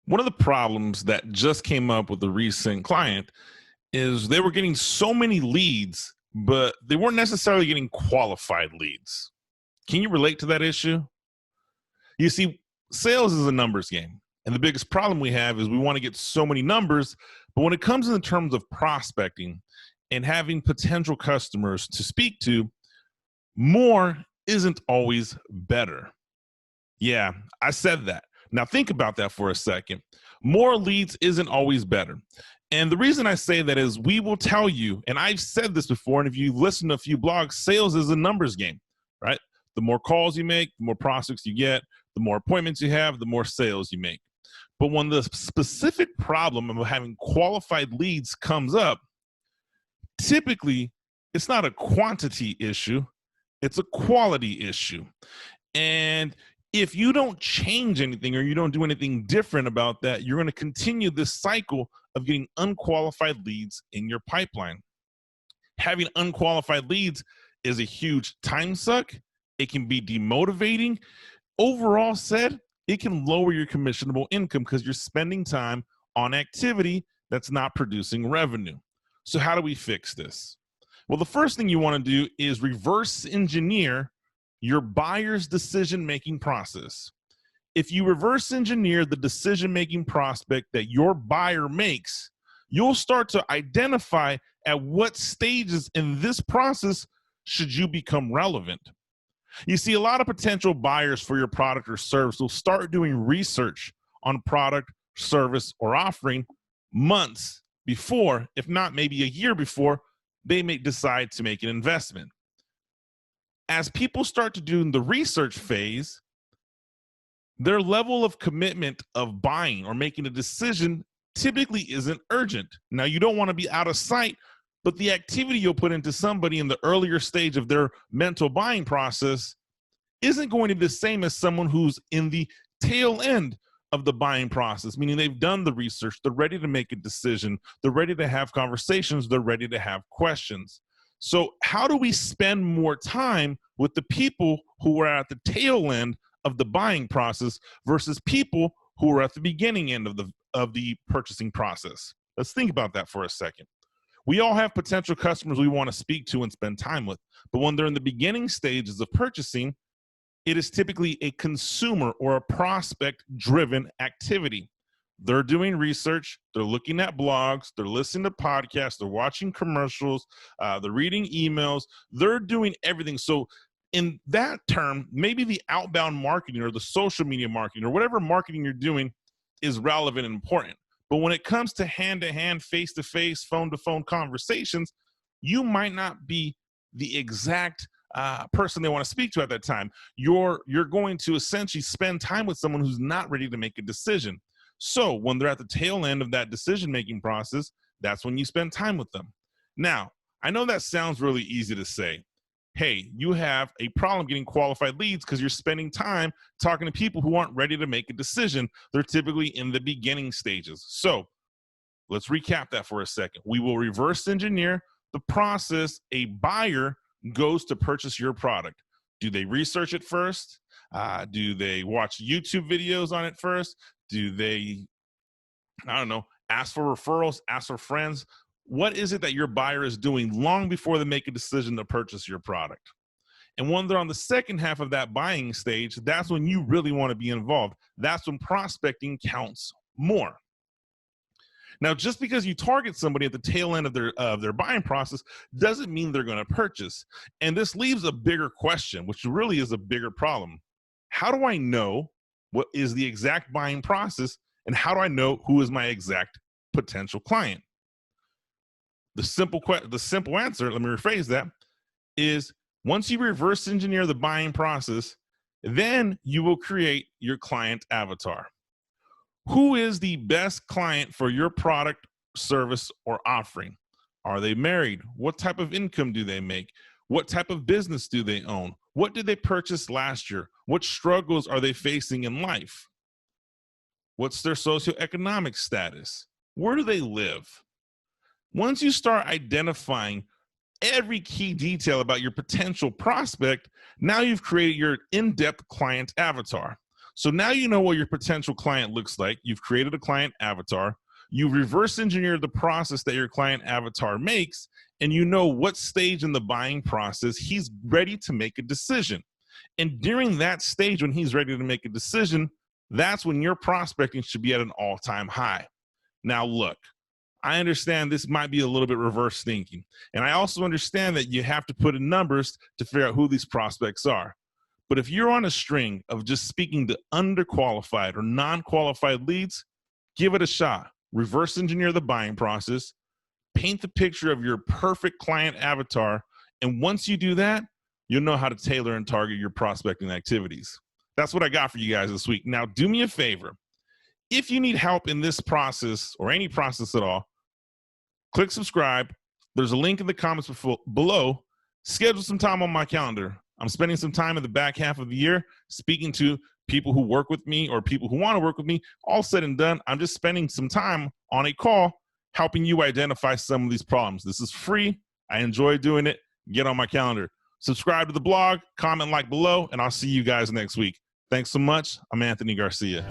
One of the problems that just came up with a recent client is they were getting so many leads, but they weren't necessarily getting qualified leads. Can you relate to that issue? You see, sales is a numbers game. And the biggest problem we have is we want to get so many numbers, but when it comes in terms of prospecting and having potential customers to speak to, more isn't always better. Yeah, I said that. Now think about that for a second. More leads isn't always better. And the reason I say that is we will tell you, and I've said this before, and if you listen to a few blogs, sales is a numbers game, right? The more calls you make, the more prospects you get, the more appointments you have, the more sales you make. But when the specific problem of having qualified leads comes up, typically it's not a quantity issue, it's a quality issue. And if you don't change anything or you don't do anything different about that, you're going to continue this cycle of getting unqualified leads in your pipeline. Having unqualified leads is a huge time suck. It can be demotivating. Overall said, it can lower your commissionable income because you're spending time on activity that's not producing revenue. So how do we fix this? Well, the first thing you want to do is reverse engineer your buyer's decision-making process. If you reverse engineer the decision-making prospect that your buyer makes, you'll start to identify at what stages in this process should you become relevant. You see, a lot of potential buyers for your product or service will start doing research on product, service, or offering months before, if not maybe a year before, they may decide to make an investment. As people start to do the research phase, their level of commitment of buying or making a decision typically isn't urgent. Now, you don't want to be out of sight, but the activity you'll put into somebody in the earlier stage of their mental buying process isn't going to be the same as someone who's in the tail end of the buying process, meaning they've done the research, they're ready to make a decision, they're ready to have conversations, they're ready to have questions. So how do we spend more time with the people who are at the tail end of the buying process versus people who are at the beginning end of the purchasing process? Let's think about that for a second. We all have potential customers we want to speak to and spend time with, but when they're in the beginning stages of purchasing, it is typically a consumer or a prospect-driven activity. They're doing research, they're looking at blogs, they're listening to podcasts, they're watching commercials, they're reading emails, they're doing everything. So in that term, maybe the outbound marketing or the social media marketing or whatever marketing you're doing is relevant and important. But when it comes to hand-to-hand, face-to-face, phone-to-phone conversations, you might not be the exact person they want to speak to at that time. You're going to essentially spend time with someone who's not ready to make a decision. So when they're at the tail end of that decision-making process, that's when you spend time with them. Now, I know that sounds really easy to say. Hey, you have a problem getting qualified leads because you're spending time talking to people who aren't ready to make a decision. They're typically in the beginning stages. So let's recap that for a second. We will reverse engineer the process a buyer goes to purchase your product. Do they research it first? Do they watch YouTube videos on it first? Do they, I don't know, ask for referrals, ask for friends? What is it that your buyer is doing long before they make a decision to purchase your product? And when they're on the second half of that buying stage, that's when you really want to be involved. That's when prospecting counts more. Now, just because you target somebody at the tail end of their buying process doesn't mean they're going to purchase. And this leaves a bigger question, which really is a bigger problem. How do I know what is the exact buying process, and how do I know who is my exact potential client? The simple answer, let me rephrase that, is once you reverse engineer the buying process, then you will create your client avatar. Who is the best client for your product, service, or offering? Are they married? What type of income do they make? What type of business do they own? What did they purchase last year? What struggles are they facing in life? What's their socioeconomic status? Where do they live? Once you start identifying every key detail about your potential prospect, now you've created your in-depth client avatar. So now you know what your potential client looks like. You've created a client avatar. You reverse engineer the process that your client avatar makes, and you know what stage in the buying process he's ready to make a decision. And during that stage, when he's ready to make a decision, that's when your prospecting should be at an all-time high. Now, look, I understand this might be a little bit reverse thinking. And I also understand that you have to put in numbers to figure out who these prospects are. But if you're on a string of just speaking to underqualified or non-qualified leads, give it a shot. Reverse engineer the buying process, paint the picture of your perfect client avatar. And once you do that, you'll know how to tailor and target your prospecting activities. That's what I got for you guys this week. Now, do me a favor. If you need help in this process or any process at all, click subscribe. There's a link in the comments below. Schedule some time on my calendar. I'm spending some time in the back half of the year speaking to people who work with me or people who want to work with me. All said and done, I'm just spending some time on a call helping you identify some of these problems. This is free. I enjoy doing it. Get on my calendar. Subscribe to the blog, comment, like below, and I'll see you guys next week. Thanks so much. I'm Anthony Garcia.